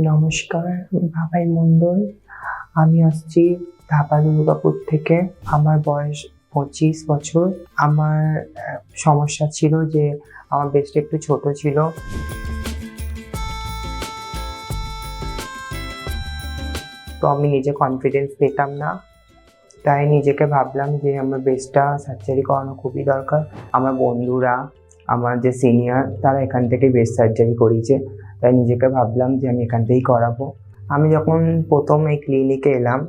নমস্কার, আমি ভাবাই মণ্ডল। আমি আসছি ঢাকা দুর্গাপুর থেকে। আমার বয়স 25 বছর। আমার সমস্যা ছিল যে আমার ব্রেস্ট একটু ছোট ছিল। তো আমি নিজে কনফিডেন্স পেতাম না, তাই নিজেকে ভাবলাম যে আমার ব্রেস্টটা সার্জারি করানো খুবই দরকার। আমার বন্ধুরা, আমার যে সিনিয়র, তারা এখান থেকে ব্রেস্ট সার্জারি করিয়েছে, তাই নিজেকে ভাবলাম যে আমি এখান থেকেই করাবো। আমি যখন প্রথম এই ক্লিনিকে এলাম,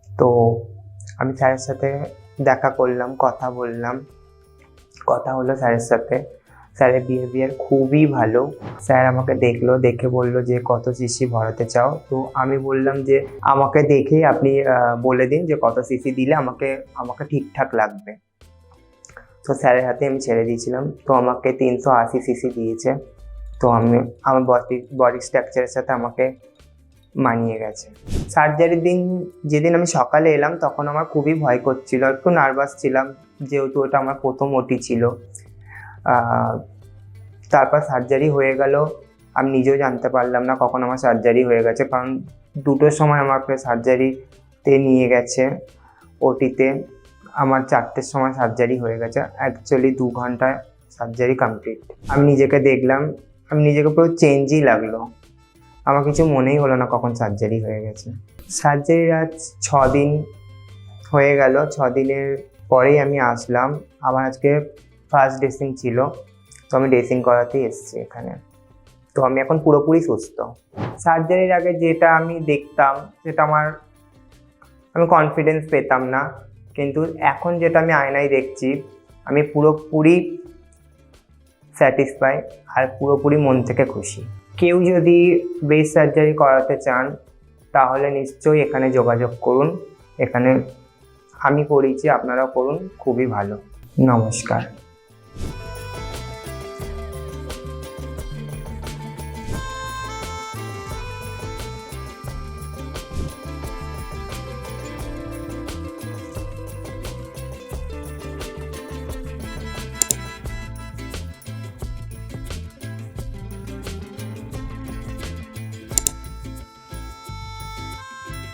তো আমি স্যারের সাথে দেখা করলাম, কথা হলো স্যারের সাথে। স্যারের বিহেভিয়ার খুবই ভালো। স্যার আমাকে দেখলো, দেখে বলল যে কত সিসি ভরাতে চাও। তো আমি বললাম যে আমাকে দেখে আপনি বলে দিন যে কত সিসি দিলে আমাকে ঠিকঠাক লাগবে। তো স্যারের হাতে আমি ছেড়ে দিয়েছিলাম। তো আমাকে 380 সিসি দিয়েছে। তো আমার বডি স্ট্রাকচারের সাথে আমাকে মানিয়ে গেছে। সার্জারির দিন যেদিন আমি সকালে এলাম, তখন আমার খুবই ভয় করছিল, একটু নার্ভাস ছিলাম, যেহেতু ওটা আমার প্রথম ওটি ছিল। তারপর সার্জারি হয়ে গেল। আমি নিজেও জানতে পারলাম না কখন আমার সার্জারি হয়ে গেছে, কারণ 2টোর সময় আমাকে সার্জারিতে নিয়ে গেছে ওটিতে। আমার 4টের সময় সার্জারি হয়ে গেছে। অ্যাকচুয়ালি 2 ঘন্টায় সার্জারি কমপ্লিট। আমি নিজেকে দেখলাম, আমি নিজেকে পুরো চেঞ্জই লাগলো। আমার কিছু মনেই হলো না কখন সার্জারি হয়ে গেছে। সার্জারির আজ 6 দিন হয়ে গেল। 6 দিনের পরেই আমি আসলাম। আমার আজকে ফার্স্ট ড্রেসিং ছিল, তো আমি ড্রেসিং করাতেই এসেছি এখানে। তো আমি এখন পুরোপুরি সুস্থ। সার্জারির আগে যেটা আমি দেখতাম, সেটা আমি কনফিডেন্স পেতাম না, কিন্তু এখন যেটা আমি আয়নায় দেখছি, আমি পুরোপুরি স্যাটিসফাই আর পুরোপুরি মন থেকে খুশি। কেউ যদি ব্রেস্ট সার্জারি করাতে চান, তাহলে নিশ্চয়ই এখানে যোগাযোগ করুন। এখানে আমি করিয়েছি, আপনারাও করুন, খুবই ভালো। নমস্কার।